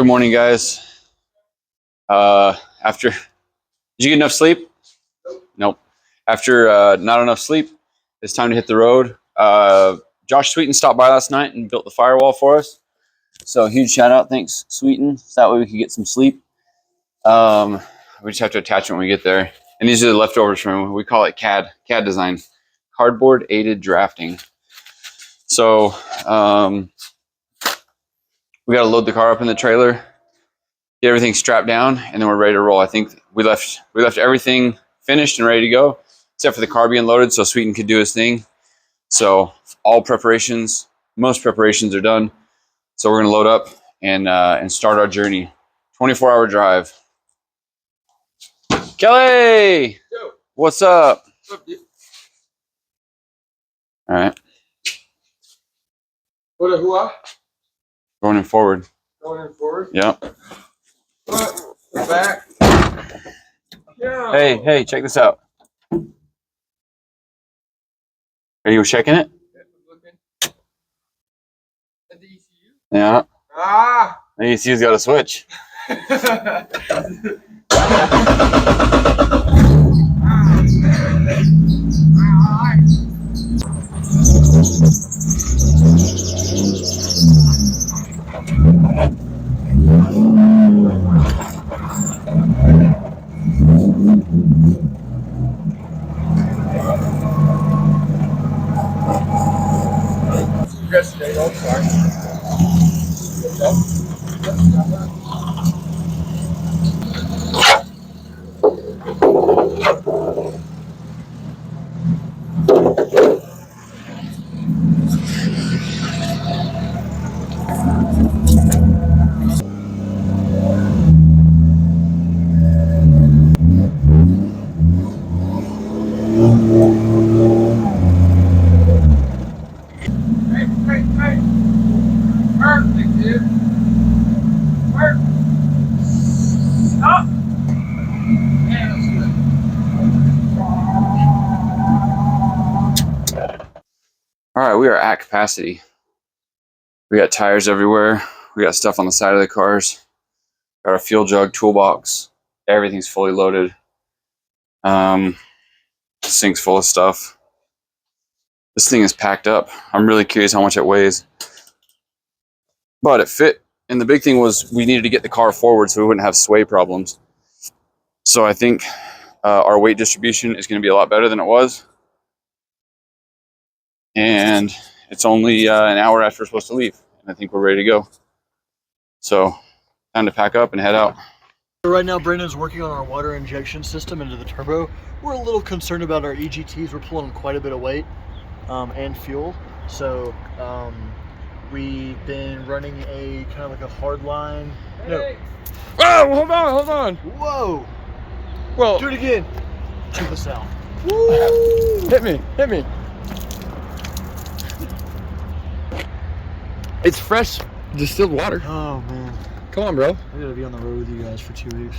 Good morning, guys. Did you get enough sleep? Nope. After not enough sleep, it's time to hit the road. Josh Sweeten stopped by last night and built the firewall for us. So huge shout out. Thanks, Sweeten. So that way we could get some sleep. We just have to attach it when we get there. And these are the leftovers from, we call it CAD design, cardboard aided drafting. So we got to load the car up in the trailer, get everything strapped down, and then we're ready to roll. I think we left everything finished and ready to go, except for the car being loaded so Sweeten could do his thing. So all preparations, most preparations are done. So we're gonna load up and start our journey. 24-hour drive. Kelly, yo. What's up? What's up, dude? All right. What who are? Going in forward. Going in forward? Yep. What? Back. Yeah. Hey, check this out. Are you checking it? Yeah, looking. At the ECU? Yeah. Ah! The ECU's got a switch. Yesterday, I'm sorry. Hey. Perfect, dude. Perfect. Stop. Yeah, that's good. All right, we are at capacity. We got tires everywhere. We got stuff on the side of the cars. Got our fuel jug, toolbox. Everything's fully loaded. Sink's full of stuff. This thing is packed up. I'm really curious how much it weighs. But it fit. And the big thing was we needed to get the car forward so we wouldn't have sway problems. So I think our weight distribution is going to be a lot better than it was. And it's only an hour after we're supposed to leave. And I think we're ready to go. So time to pack up and head out. Right now, Brandon's working on our water injection system into the turbo. We're a little concerned about our EGTs. We're pulling quite a bit of weight and fuel. So we've been running a kind of like a hard line. No. Oh, hold on. Whoa. Well, Do it again. To the south. Woo. Hit me. It's fresh distilled water. Oh, man. Come on, bro. I gotta be on the road with you guys for 2 weeks.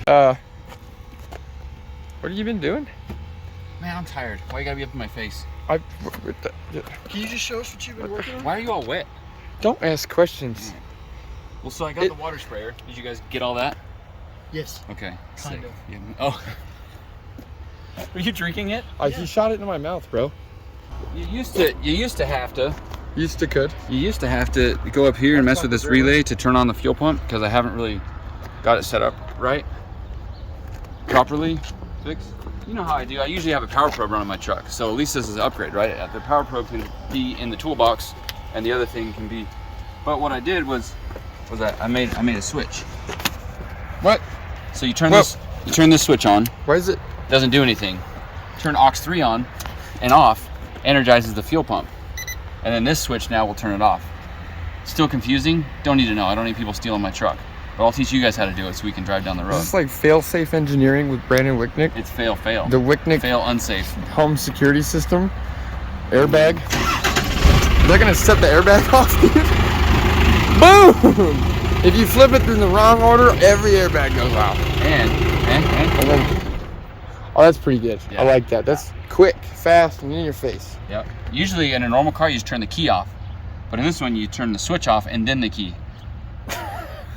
What have you been doing? Man, I'm tired. Why you gotta be up in my face? Can you just show us what you've been working on? Why are you all wet? Don't ask questions. Well, so I got the water sprayer. Did you guys get all that? Yes. Okay. Kind sick. of. Yeah. Oh. Were you drinking it? He shot it in my mouth, bro. You used to have to go up here and mess with this relay to turn on the fuel pump because I haven't really got it set up right, properly fixed. You know how I do. I usually have a power probe running my truck, so at least this is an upgrade, right? The power probe can be in the toolbox, and the other thing can be. But what I did was that I made a switch. What? So you turn this switch on. Why is it? Doesn't do anything. Turn aux 3 on and off, energizes the fuel pump. And then this switch now will turn it off. Still confusing? Don't need to know. I don't need people stealing my truck. But I'll teach you guys how to do it so we can drive down the road. Is this like fail-safe engineering with Brandon Wicknick? It's fail. The Wicknick Fail unsafe. home security system? Airbag? They're gonna set the airbag off, dude? Boom! If you flip it in the wrong order, every airbag goes off. And then, oh, that's pretty good. Yeah. I like that. That's quick, fast, and in your face. Yep. Usually in a normal car, you just turn the key off. But in this one, you turn the switch off and then the key.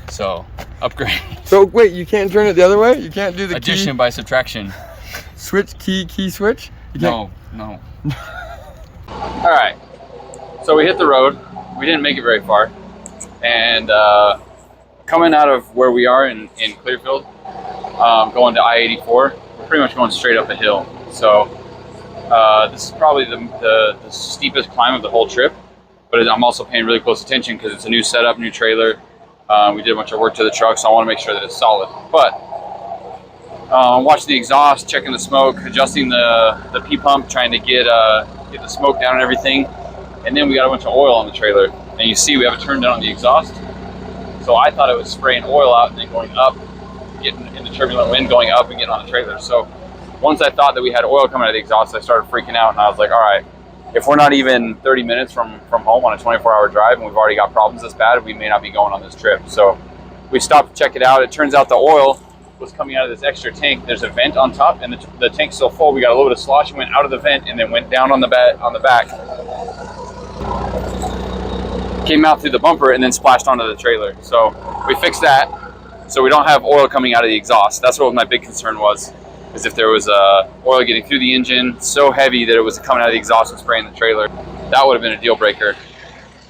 So upgrade. So wait, you can't turn it the other way? You can't do the Addition key by subtraction. switch key switch? You can't... No. All right. So we hit the road. We didn't make it very far, and coming out of where we are in Clearfield, going to I-84, we're pretty much going straight up a hill. So this is probably the steepest climb of the whole trip, but I'm also paying really close attention because it's a new setup, new trailer. We did a bunch of work to the truck, so I want to make sure that it's solid. But watching the exhaust, checking the smoke, adjusting the P-pump, trying to get the smoke down and everything. And then we got a bunch of oil on the trailer. And you see we have it turned down on the exhaust. So I thought it was spraying oil out and then going up, getting in the turbulent wind, going up and getting on the trailer. So once I thought that we had oil coming out of the exhaust, I started freaking out. And I was like, all right, if we're not even 30 minutes from home on a 24-hour drive and we've already got problems this bad, we may not be going on this trip. So we stopped to check it out. It turns out the oil was coming out of this extra tank. There's a vent on top, and the tank's so full, we got a little bit of slosh and went out of the vent and then went down on the back. Came out through the bumper and then splashed onto the trailer. So we fixed that, so we don't have oil coming out of the exhaust. That's what my big concern was, is if there was oil getting through the engine so heavy that it was coming out of the exhaust and spraying the trailer. That would have been a deal breaker.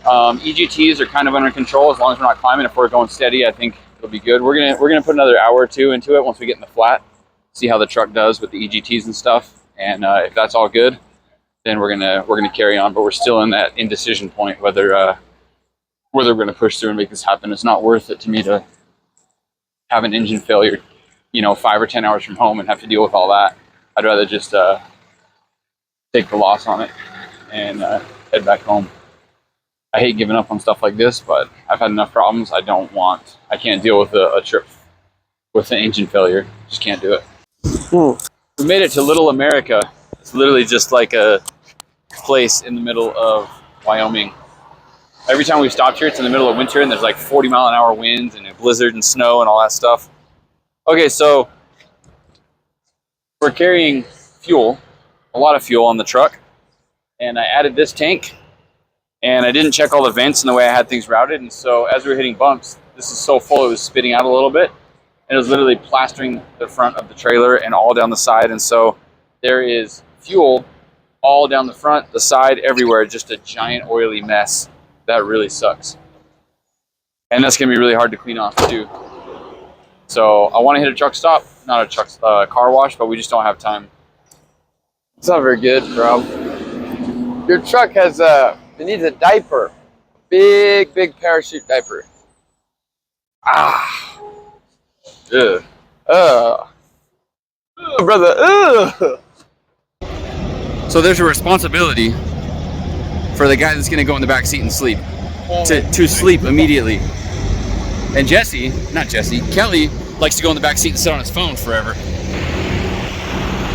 EGTs are kind of under control as long as we're not climbing. If we're going steady, I think it'll be good. We're gonna put another hour or two into it once we get in the flat, see how the truck does with the EGTs and stuff. And if that's all good, then we're gonna carry on. But we're still in that indecision point whether we're gonna push through and make this happen. It's not worth it to me to have an engine failure, 5 or 10 hours from home and have to deal with all that. I'd rather just take the loss on it and head back home. I hate giving up on stuff like this, but I've had enough problems. I can't deal with a trip with an engine failure. Just can't do it. We made it to Little America. It's literally just like a place in the middle of Wyoming. Every time we've stopped here, it's in the middle of winter and there's like 40-mile-an-hour winds and a blizzard and snow and all that stuff. Okay, so we're carrying fuel, a lot of fuel on the truck, and I added this tank. And I didn't check all the vents and the way I had things routed. And so as we were hitting bumps, this is so full, it was spitting out a little bit. And it was literally plastering the front of the trailer and all down the side. And so there is fuel all down the front, the side, everywhere. Just a giant oily mess. That really sucks. And that's going to be really hard to clean off too. So I want to hit a truck stop, not a truck car wash, but we just don't have time. It's not very good, bro. Your truck has it needs a diaper. Big parachute diaper. Ugh. Brother. So there's a responsibility for the guy that's going to go in the back seat and sleep. To sleep immediately. And Kelly likes to go in the back seat and sit on his phone forever.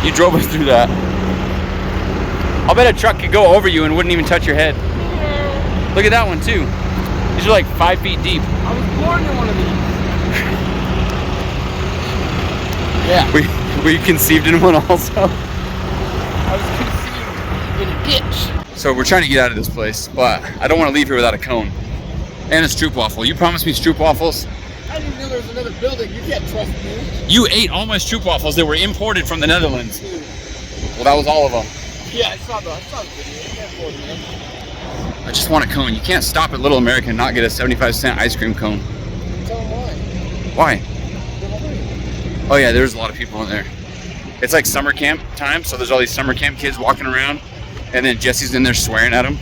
You drove us through that. I'll bet a truck could go over you and wouldn't even touch your head. Look at that one too. These are like 5 feet deep. I was born in one of these. Yeah. Were you conceived in one also? I was conceived in a ditch. So we're trying to get out of this place, but I don't want to leave here without a cone. And a stroopwafel. You promised me stroopwafels. I didn't know there was another building. You can't trust me. You ate all my stroopwafels that were imported from the Netherlands. Well, that was all of them. Yeah, I saw the video. I just want a cone. You can't stop at Little America and not get a 75-cent ice cream cone. Tell them why. Why? Oh yeah, there's a lot of people in there. It's like summer camp time, so there's all these summer camp kids walking around, and then Jesse's in there swearing at them.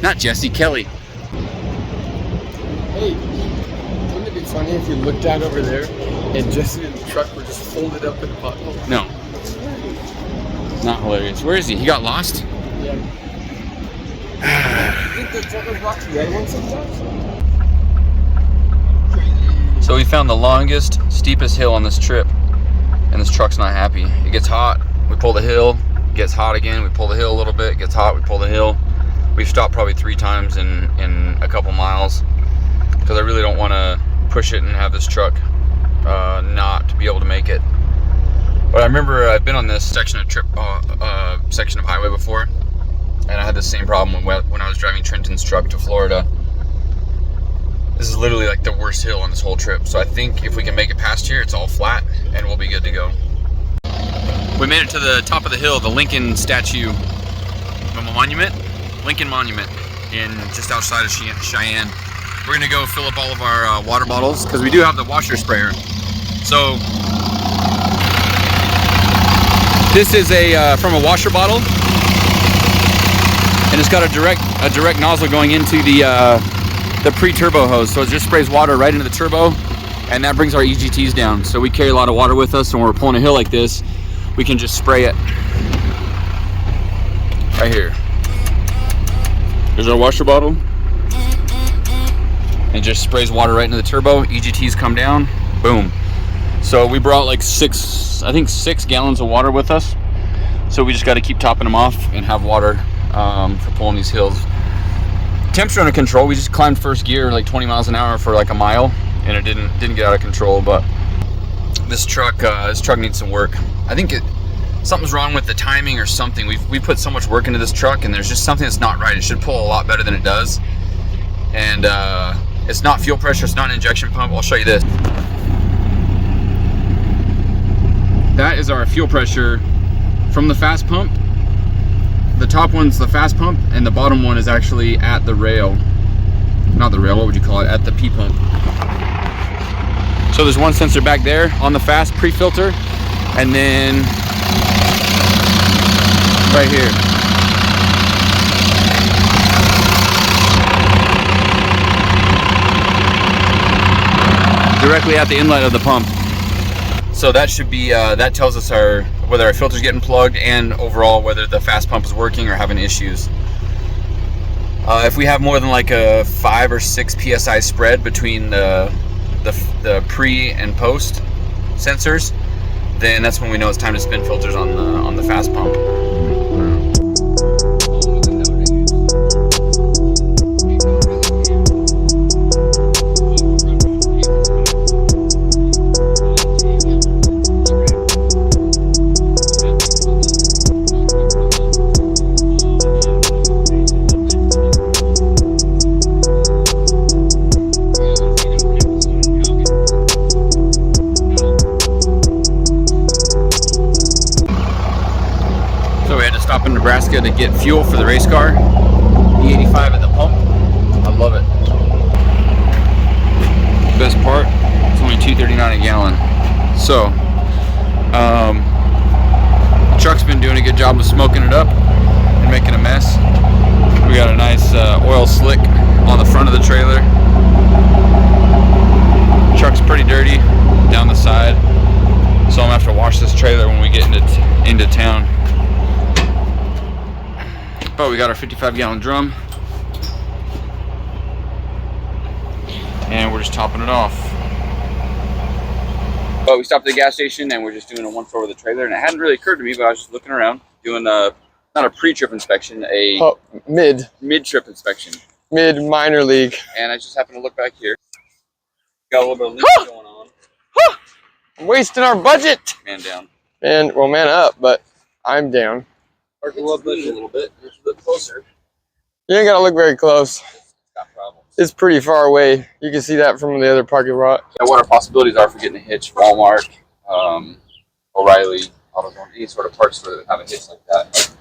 Not Jesse, Kelly. Hey, wouldn't it be funny if you looked out over there and Jesse and the truck were just folded up in a pothole? No. Not hilarious. Where is he? He got lost? Yeah. You think the truckers walk the other one sometimes? So we found the longest, steepest hill on this trip, and this truck's not happy. It gets hot, we pull the hill, it gets hot again, we pull the hill a little bit, it gets hot, we pull the hill. We've stopped probably 3 times in a couple miles, because I really don't want to push it and have this truck not be able to make it. But I remember I've been on this section of highway before, and I had the same problem when I was driving Trenton's truck to Florida. This is literally like the worst hill on this whole trip. So I think if we can make it past here, it's all flat and we'll be good to go. We made it to the top of the hill, the Lincoln statue monument, Lincoln Monument, in just outside of Cheyenne. We're gonna go fill up all of our water bottles because we do have the washer sprayer. So this is from a washer bottle, and it's got a direct nozzle going into the pre-turbo hose. So it just sprays water right into the turbo, and that brings our EGTs down. So we carry a lot of water with us, and when we're pulling a hill like this, we can just spray it right here. There's our washer bottle, and it just sprays water right into the turbo. EGTs come down, boom. So we brought like I think 6 gallons of water with us. So we just got to keep topping them off and have water for pulling these hills. Temperature under control. We just climbed first gear like 20 miles an hour for like a mile, and it didn't get out of control. But this truck needs some work. I think something's wrong with the timing or something. We put so much work into this truck, and there's just something that's not right. It should pull a lot better than it does. And it's not fuel pressure. It's not an injection pump. I'll show you this. That is our fuel pressure from the fast pump. The top one's the fast pump, and the bottom one is actually at the rail. Not the rail, what would you call it? At the P pump. So there's one sensor back there on the fast pre-filter, and then right here. Directly at the inlet of the pump. So that should be, that tells us whether our filter's getting plugged and overall whether the fast pump is working or having issues. If we have more than like a 5 or 6 PSI spread between the pre and post sensors, then that's when we know it's time to spin filters on the fast pump. Stop in Nebraska to get fuel for the race car. E85 at the pump. I love it. Best part, it's only $2.39 a gallon. So, the truck's been doing a good job of smoking it up and making a mess. We got a nice oil slick on the front of the trailer. Truck's pretty dirty down the side, so I'm gonna have to wash this trailer when we get into town. But we got our 55-gallon drum, and we're just topping it off. But we stopped at the gas station, and we're just doing a once-over the trailer, and it hadn't really occurred to me, but I was just looking around, doing not a pre-trip inspection, a mid-trip inspection. Mid-minor league. And I just happened to look back here. Got a little bit of leaks going on. I'm wasting our budget. Man down. Man up, but I'm down. Or go up a little bit, just look closer. You ain't gotta look very close. It's got problems. It's pretty far away. You can see that from the other parking lot. Yeah, what our possibilities are for getting a hitch, Walmart, O'Reilly, AutoZone, any sort of parts store that have a hitch like that.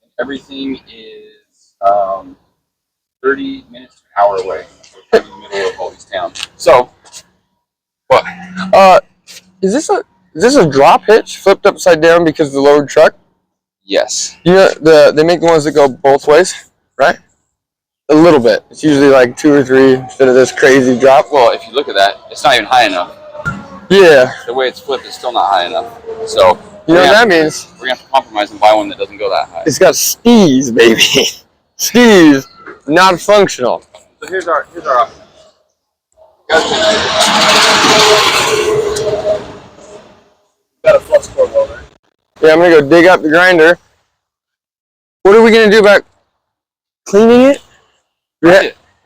And everything is 30 minutes to an hour away. We're in the middle of all these towns. So, what? Is this a drop hitch flipped upside down because of the lowered truck? Yes. You know, they make the ones that go both ways, right? A little bit. It's usually like 2 or 3 instead of this crazy drop. Well, if you look at that, it's not even high enough. Yeah. The way it's flipped is still not high enough. So you know what that means? We're gonna have to compromise and buy one that doesn't go that high. It's got skis, baby. Skis, not functional. So here's our option. Got a flux core welder. Yeah, I'm gonna go dig up the grinder. What are we gonna do about cleaning it?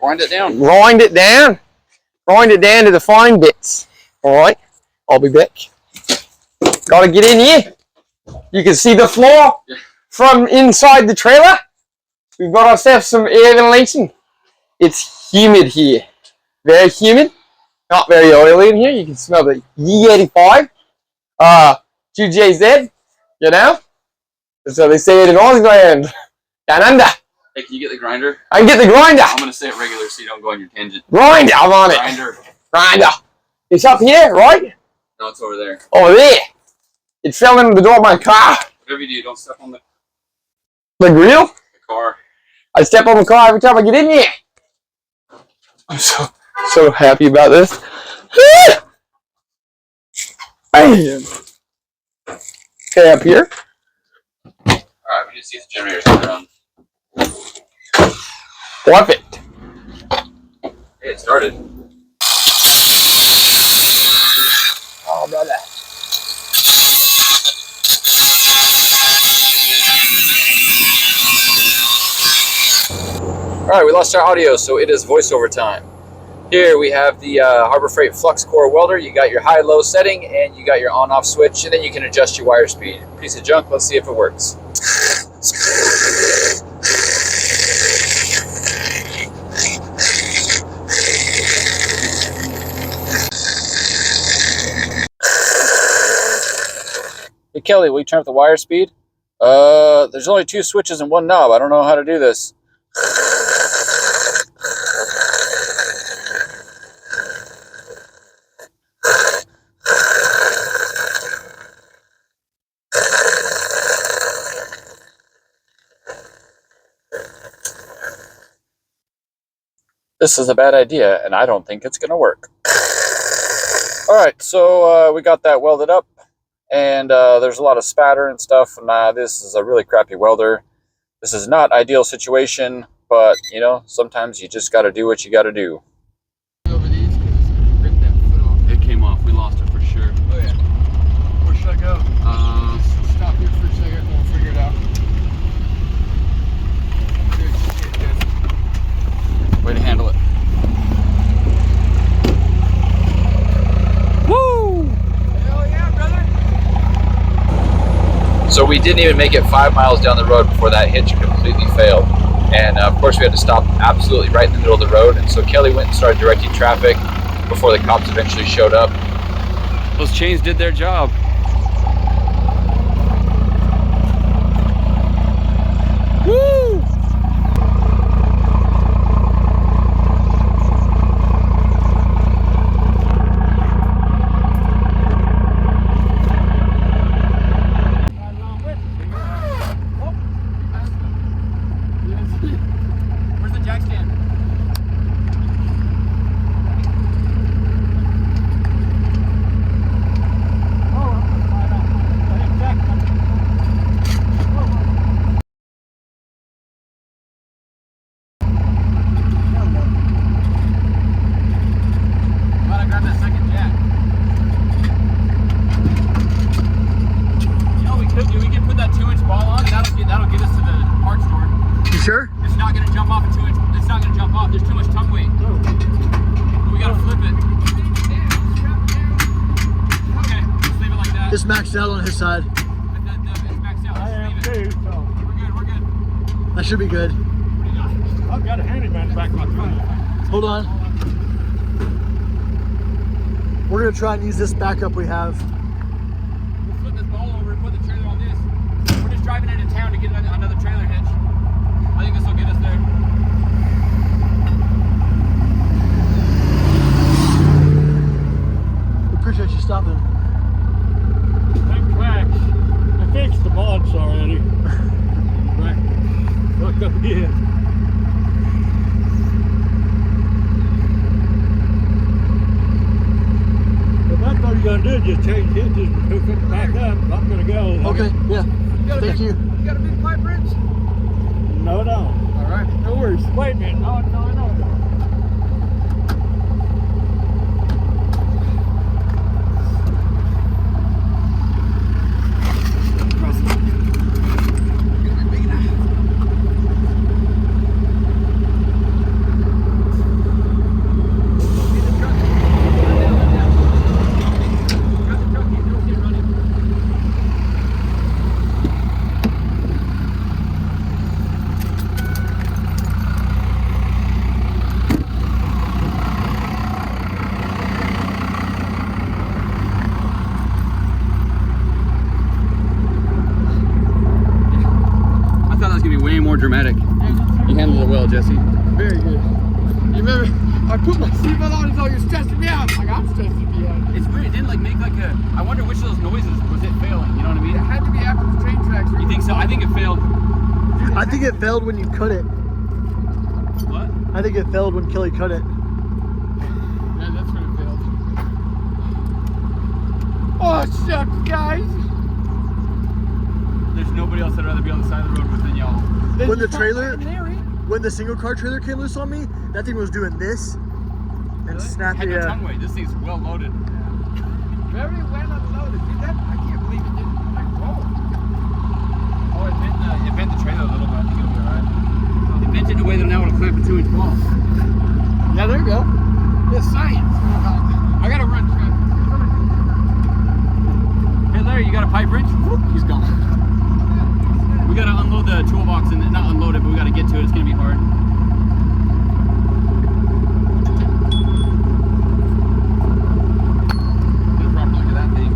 Wind it down. Wind it down. Wind it down to the fine bits. All right, I'll be back. Gotta get in here. You can see the floor from inside the trailer. We've got ourselves some air ventilation. It's humid here. Very humid. Not very oily in here. You can smell the E85. 2JZ, you know? So they say it in Aussie. Down under. Hey, can you get the grinder? I can get the grinder. I'm gonna say it regular so you don't go on your tangent. Grinder, I'm on it. Grinder. Grinder. It's up here, right? No, it's over there. Over there. It fell into the door of my car. Whatever you do, don't step on the grill? the car. I step on the car every time I get in here. I'm so happy about this. I am. Okay, up here. Alright, we just see if the generator's turned on. Flip it. Hey, it started. Oh, brother. Alright, we lost our audio, so it is voiceover time. Here we have the Harbor Freight Flux Core welder. You got your high-low setting, and you got your on-off switch, and then you can adjust your wire speed. Piece of junk, let's see if it works. Hey Kelly, will you turn up the wire speed? There's only 2 switches and 1 knob. I don't know how to do this. This is a bad idea, and I don't think it's going to work. Alright, so we got that welded up, and there's a lot of spatter and stuff, and this is a really crappy welder. This is not ideal situation, but, you know, sometimes you just got to do what you got to do. Over these because it's ripped that foot off. It came off. We lost it for sure. Oh, yeah. Where should I go? Stop here for a second and we'll figure it out. Way to handle it. Woo! Hell yeah, brother! So we didn't even make it 5 miles down the road before that hitch completely failed. And of course we had to stop absolutely right in the middle of the road. And so Kelly went and started directing traffic before the cops eventually showed up. Those chains did their job. Woo! Where's the jack stand? Sure? It's not going to jump off a 2 inch. It's not going to jump off. There's too much tongue weight. We got to flip it. Okay, just leave it like that. It's maxed out on his side. It's maxed out. I am too, so We're good. That should be good. I've got a handyman back my truck. Hold on. We're gonna try and use this backup we have. We'll flip this ball over and put the trailer on this. We're just driving into town to get another trailer hitch. I think this will get us there. We appreciate you stopping. Them tracks, I fixed the mods already. Right. Look up again. If that's all you're gonna do is just change hitches and hook it back up, I'm gonna go. Okay, yeah. Thank you. You got a big pipe wrench? No, no. All right, no worries. Wait a minute. No, no, no. more dramatic. You handled it well, Jesse. Very good. You remember, I put my seatbelt on, he's like, you're stressing me out. Like, I'm stressing me out. It's weird. It didn't like make like a. I wonder which of those noises was it failing. You know what I mean? It had to be after the train tracks. You think so? I think it failed. I think it failed when you cut it. What? I think it failed when Kelly cut it. Yeah, that's when it failed. Oh, shucks, guys. There's nobody else that'd rather be on the side of the road with than y'all. When the trailer, when the single car trailer came loose on me, that thing was doing this and snapping. Had no tongue weight. This thing's well loaded. Very well unloaded. Dude, that, I can't believe it didn't like roll. Oh, it bent the trailer a little bit. I think it'll be alright. It bent it in a way that now it'll clamp a 2-inch ball. Yeah, there you go. It's science. I gotta run. Hey Larry, you got a pipe wrench? Whoop, he's gone. We gotta unload the toolbox and not unload it, but we gotta get to it. It's gonna be hard. Get a proper look at that thing.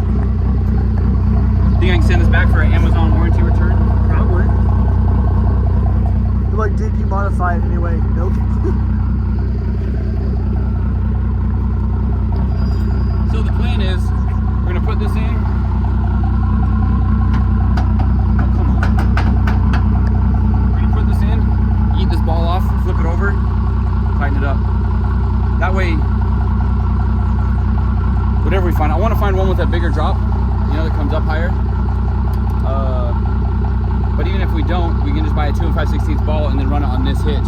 Think I can send this back for an Amazon warranty return? Probably. But like, did you modify it anyway? Nope. So the plan is, we're gonna put this in. Oh, come on. We're gonna put this in, eat this ball off, flip it over, tighten it up. That way, whatever we find, I want to find one with a bigger drop, you know, that comes up higher. But even if we don't, we can just buy a 2 5/16 ball and then run it on this hitch.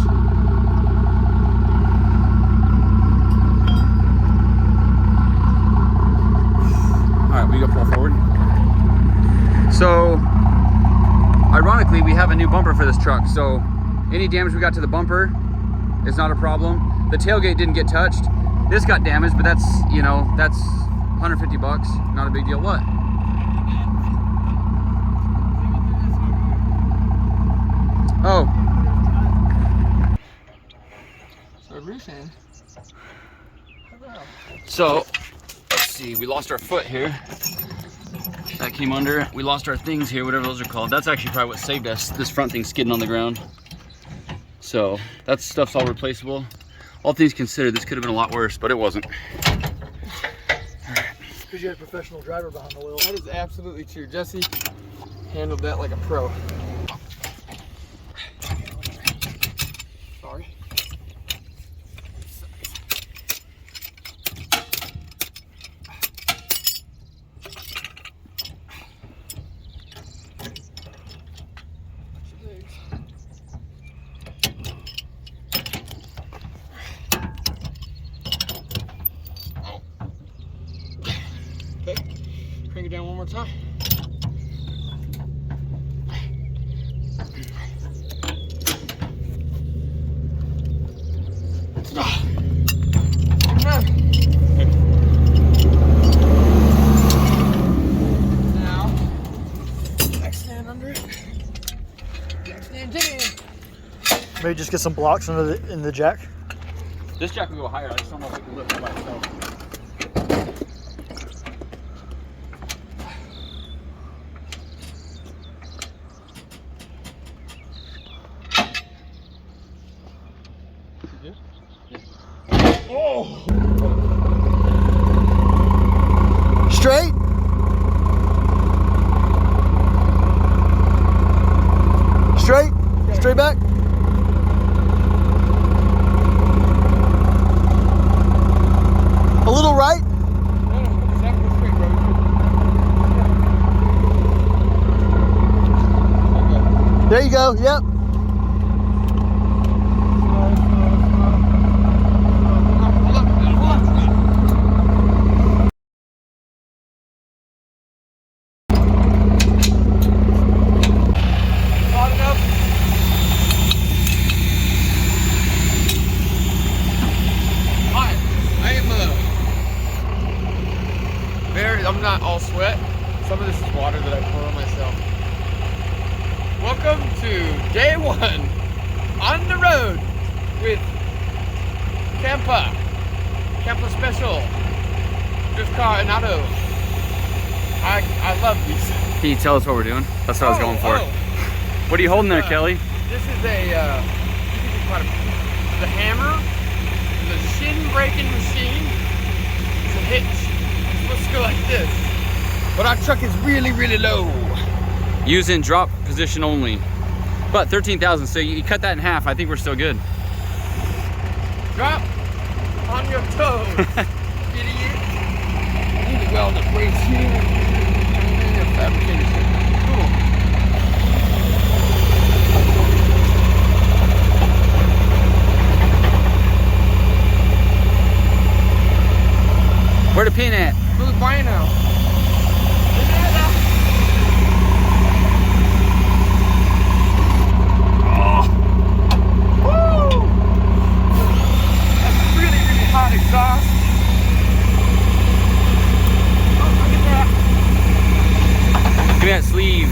Alright, we go pull forward. So, ironically, we have a new bumper for this truck. So, any damage we got to the bumper is not a problem. The tailgate didn't get touched. This got damaged, but that's, you know, that's 150 bucks. Not a big deal. What? Oh. So what are you saying? So, let's see, we lost our foot here. That came under. We lost our things here, whatever those are called. That's actually probably what saved us, this front thing skidding on the ground. So, that stuff's all replaceable. All things considered, this could have been a lot worse, but it wasn't. Because you had a professional driver behind the wheel. That is absolutely true. Jesse handled that like a pro. Sorry. Okay, crank it down one more time. Now, back stand under it. Back stand in. Maybe just get some blocks in the jack. This jack can go higher. I just don't know if it can lift it by itself. Oh! Straight? Straight? Straight back? A little right? There you go, yep. I'm not all sweat. Some of this is water that I pour on myself. Welcome to day one on the road with Campa Special Drift Car and Auto. I love these. Can you tell us what we're doing? That's what I was going for. What are you holding there, Kelly? This is the hammer, the shin-breaking machine. It's a hitch. It's supposed to go like this. But our truck is really, really low. Using drop position only. But 13,000, so you cut that in half, I think we're still good. Drop on your toes, idiot. I need to weld the brakes here. Fabricator shit. Cool. Where the pin at? Muy bueno. Hot exhaust. Oh, look at that. Give me that sleeve.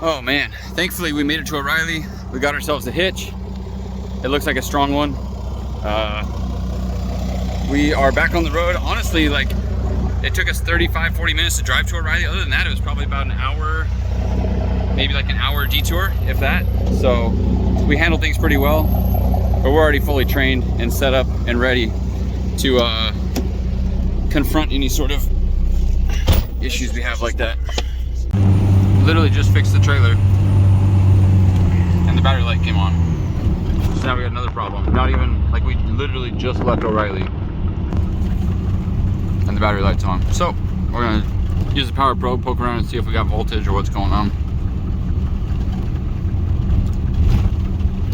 Oh man, thankfully we made it to O'Reilly. We got ourselves a hitch. It looks like a strong one. We are back on the road. Honestly, like, it took us 35-40 minutes to drive to O'Reilly. Other than that, it was probably about an hour, maybe like an hour detour, if that. So we handled things pretty well, but we're already fully trained and set up and ready to confront any sort of issues we have like that. Literally just fixed the trailer and the battery light came on. So now we got another problem. Not even, like, we literally just left O'Reilly and the battery light's on. So we're gonna use the power probe, poke around and see if we got voltage or what's going on.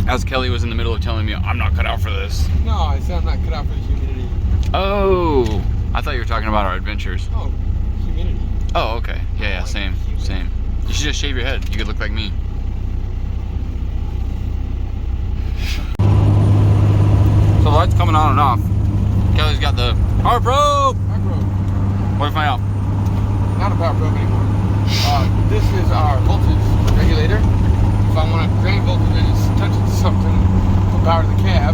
As Kelly was in the middle of telling me, I'm not cut out for this. No, I said I'm not cut out for the humidity. Oh, I thought you were talking about our adventures. Oh, humidity. Oh, okay. Yeah, same. You should just shave your head. You could look like me. So the light's coming on and off. Kelly's got the power probe. Power probe. What do we find out? Not a power probe anymore. This is our voltage regulator. If I want to drain voltage and it's touching something to power the cab,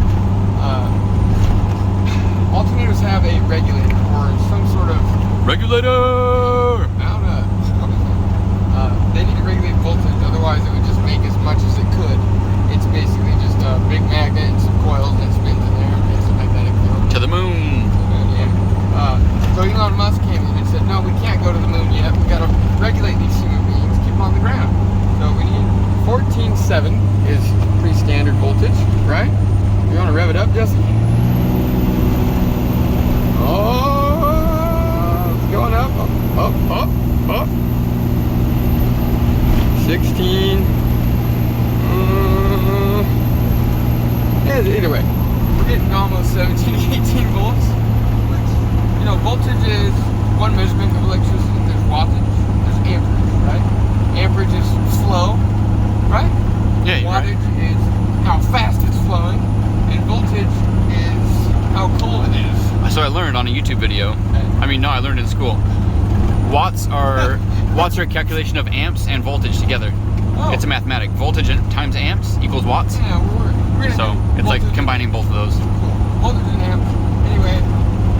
alternators have a regulator or some sort of Regulator! They need to regulate voltage, otherwise it would just make as much as it could. It's basically just a big magnet and some coils that spins in there and makes a magnetic field. To the moon! So Elon Musk came in and said, no, we can't go to the moon yet. We gotta regulate these human beings, keep them on the ground. So we need 14.7 is pretty standard voltage, right? You wanna rev it up, Jesse? Oh, it's going up, up. 16. Either way, we're getting almost 17, 18 volts. Which, you know, voltage is one measurement of electricity. There's wattage, there's amperage, right? Amperage is flow, right? Yeah, wattage is how fast it's flowing, and voltage is how cold it is. So I learned on a YouTube video. I learned in school. Watts are a calculation of amps and voltage together. Oh. It's a mathematic. Voltage times amps equals watts. Yeah, we're So it's like combining both of those. Cool. Voltage and amps. Anyway,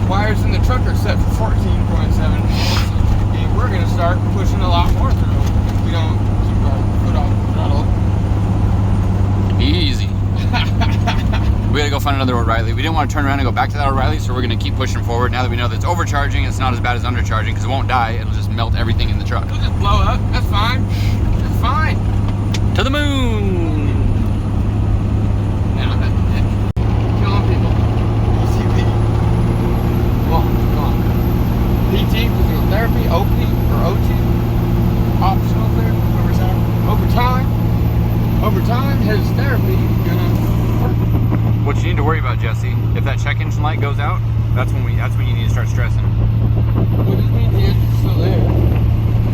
wires in the truck are set for 14.7 volts, and we're gonna start pushing a lot more through if we don't keep our foot off the throttle. Easy. We gotta go find another O'Reilly. We didn't want to turn around and go back to that O'Reilly, so we're gonna keep pushing forward. Now that we know that it's overcharging, it's not as bad as undercharging because it won't die. It'll just melt everything in the truck. It'll just blow up. That's fine. That's fine. To the moon. Now that's it. Killing people. PCP. Come on. PT, physical therapy, OP or OT. Optional therapy. Overtime has therapy gonna work. What you need to worry about, Jesse, if that check engine light goes out, that's when you need to start stressing. What does mean the engine's still there?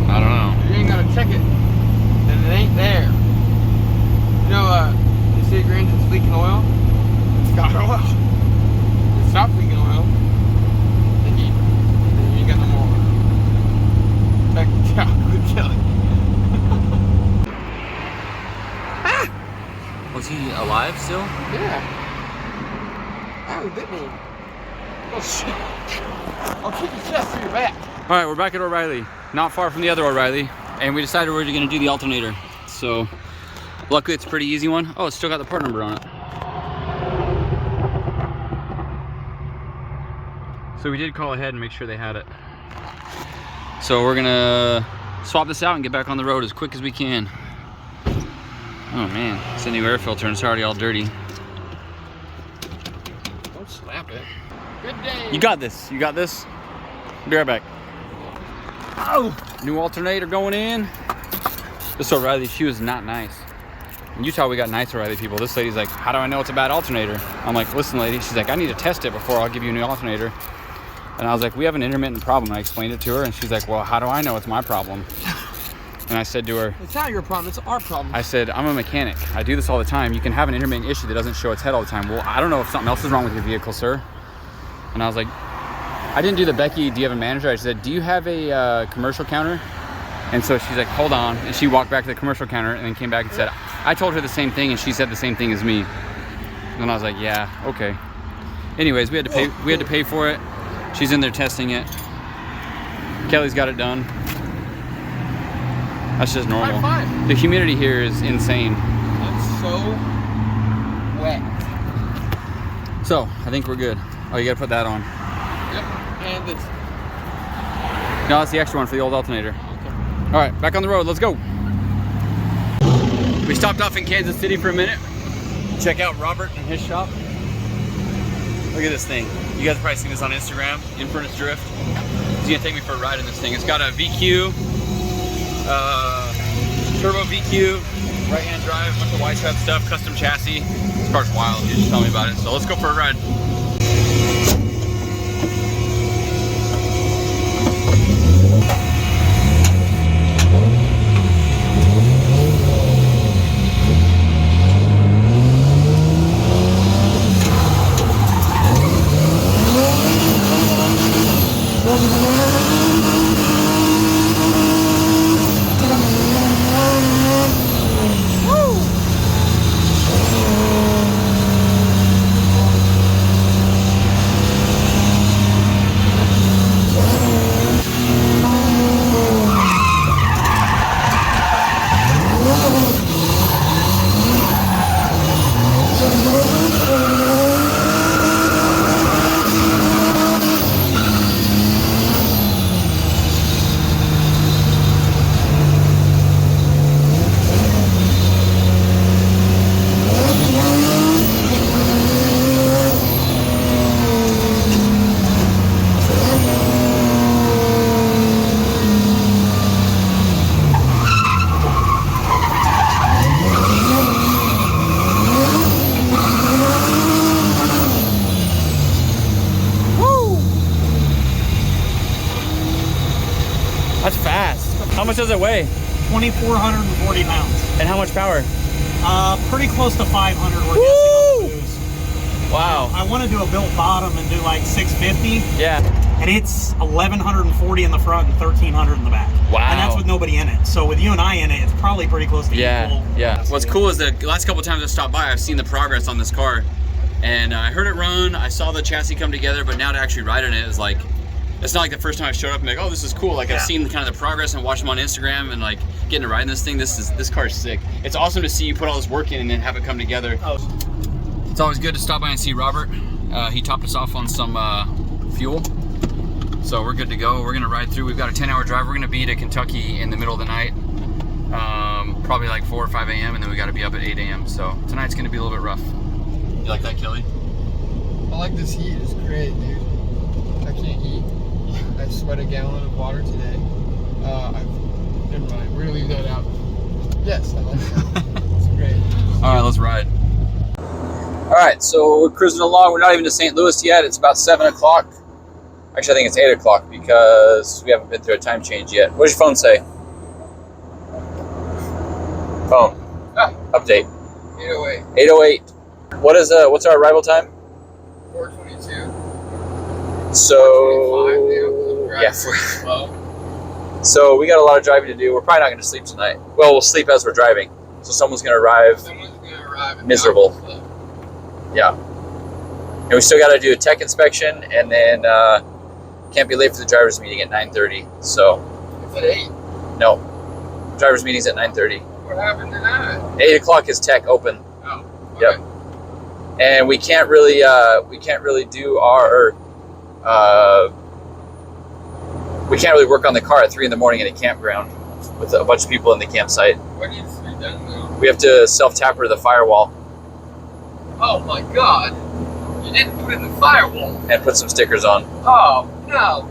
I don't know. You ain't gotta check it, then it ain't there. You know, you see your engine's leaking oil? It's got oil. It stops leaking oil, then you ain't got no more oil. Check it out, good killing. Was he alive still? Yeah. Ooh, bit me. Oh shit. I'll keep your chest to your back. All right, we're back at O'Reilly, not far from the other O'Reilly, and we decided we're gonna do the alternator. So, luckily it's a pretty easy one. Oh, it's still got the part number on it. So we did call ahead and make sure they had it. So we're gonna swap this out and get back on the road as quick as we can. Oh man, it's a new air filter and it's already all dirty. Don't slap it. Good day. You got this, you got this. Be right back. Oh, new alternator going in. This O'Reilly, she was not nice. In Utah, we got nice O'Reilly people. This lady's like, how do I know it's a bad alternator? I'm like, listen lady, she's like, I need to test it before I'll give you a new alternator. And I was like, we have an intermittent problem. And I explained it to her and she's like, well, how do I know it's my problem? And I said to her, it's not your problem, it's our problem. I said, I'm a mechanic. I do this all the time. You can have an intermittent issue that doesn't show its head all the time. Well, I don't know if something else is wrong with your vehicle, sir. And I was like, I didn't do the Becky, do you have a manager? I said, do you have a commercial counter? And so she's like, hold on. And she walked back to the commercial counter and then came back and said, I told her the same thing and she said the same thing as me. And I was like, yeah, okay. Anyways, we had to pay for it. She's in there testing it. Kelly's got it done. That's just normal. High five. The humidity here is insane. It's so wet. So, I think we're good. Oh, you gotta put that on. Yep, and this. No, that's the extra one for the old alternator. All right, back on the road, let's go. We stopped off in Kansas City for a minute. Check out Robert and his shop. Look at this thing. You guys have probably seen this on Instagram, Infernus Drift. He's gonna take me for a ride in this thing. It's got a VQ, turbo VQ, right-hand drive, bunch of Weissweb stuff, custom chassis. This car's wild, you just tell me about it. So let's go for a ride. That's fast. How much does it weigh? 2,440 pounds. And how much power? Pretty close to 500. We're Woo! guessing on the boost. Wow. I want to do a built bottom and do like 650. Yeah. And it's 1,140 in the front and 1,300 in the back. Wow. And that's with nobody in it. So with you and I in it, it's probably pretty close to equal. Yeah. What's cool is the last couple times I stopped by, I've seen the progress on this car. And I heard it run, I saw the chassis come together, but now to actually ride in it is like, it's not like the first time I showed up and like, oh, this is cool. Like I've seen kind of the progress and watched them on Instagram and like getting to ride in this thing. This car is sick. It's awesome to see you put all this work in and then have it come together. Oh. It's always good to stop by and see Robert. He topped us off on some fuel. So we're good to go. We're gonna ride through. We've got a 10-hour drive. We're gonna be to Kentucky in the middle of the night. Probably like 4 or 5 a.m. and then we gotta be up at 8 a.m. So tonight's gonna be a little bit rough. You like that, Kelly? I like this heat, it's great, dude. I can't eat. I sweat a gallon of water today. Never mind, we're gonna leave that out. Yes, I like that. It's great. All right, let's ride. All right, so we're cruising along. We're not even to St. Louis yet. It's about 7 o'clock. Actually, I think it's 8 o'clock because we haven't been through a time change yet. What does your phone say? Phone. Update. 808. 8:08. What's our arrival time? 422. So yeah. So we got a lot of driving to do. We're probably not going to sleep tonight. Well, we'll sleep as we're driving. So someone's going to arrive Someone's gonna arrive. miserable. Yeah. And we still got to do a tech inspection, and then can't be late for the driver's meeting at 9:30. So It's at 8. no, driver's meeting's at 9:30. What happened tonight? 8 o'clock is tech open. Oh. Yep. Okay. And we can't really do our we can't really work on the car at 3 in the morning in a campground with a bunch of people in the campsite. What needs to be done now? We have to self-tapper the firewall Oh my god. You didn't put in the firewall. and put some stickers on. Oh, no.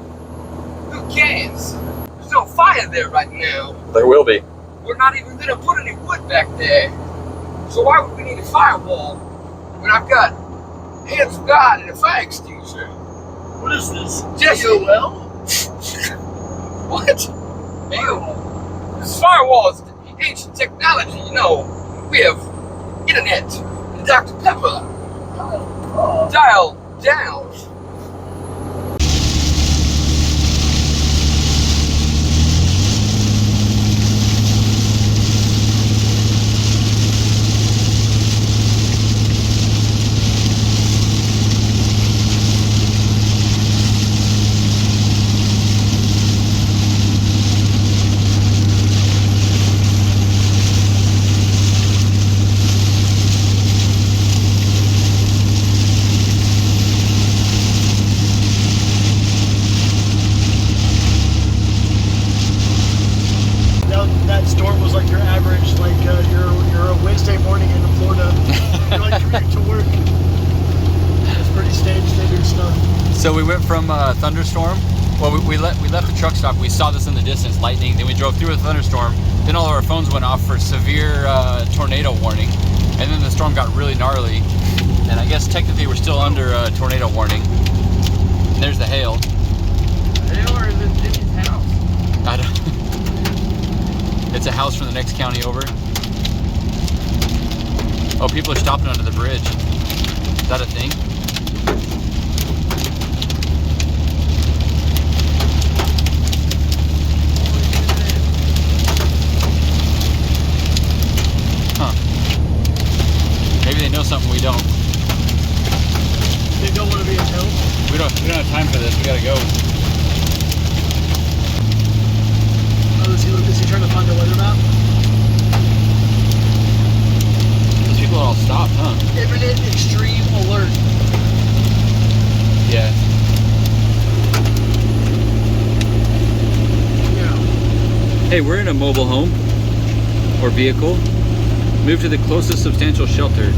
Who cares? There's no fire there right now. There will be. We're not even going to put any wood back there. So why would we need a firewall when I've got hands of God and a fire extinguisher? What is this? Jesse. Well, What? Ew. This firewall is ancient technology, you know. We have internet and Dr. Pepper. Dial down. that storm was like your average, like your Wednesday morning in Florida. You're like commute to work. It's pretty standard stuff. So we went from thunderstorm. Well, we left the truck stop. We saw this in the distance, lightning. Then we drove through a thunderstorm. Then all of our phones went off for severe tornado warning. And then the storm got really gnarly. And I guess technically we're still under a tornado warning. And there's the hail. Hail or is it Jimmy's house? I don't. It's a house from the next county over. Oh, people are stopping under the bridge. Is that a thing? Huh. Maybe they know something we don't. They don't want to be in hell. We don't have time for this. We gotta go. Oh, is he trying to find a weather map? Those people all stopped, huh? Imminent extreme alert. Yeah. Yeah. Hey, we're in a mobile home or vehicle. Move to the closest substantial shelter.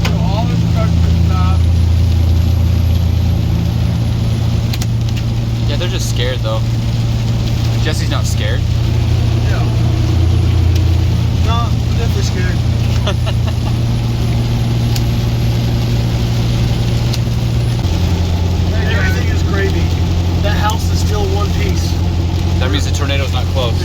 So all this trucks are stopped. Yeah, they're just scared though. Jesse's not scared. Yeah. No, I'm definitely scared. Everything is gravy. That house is still one piece. That means the tornado's not close.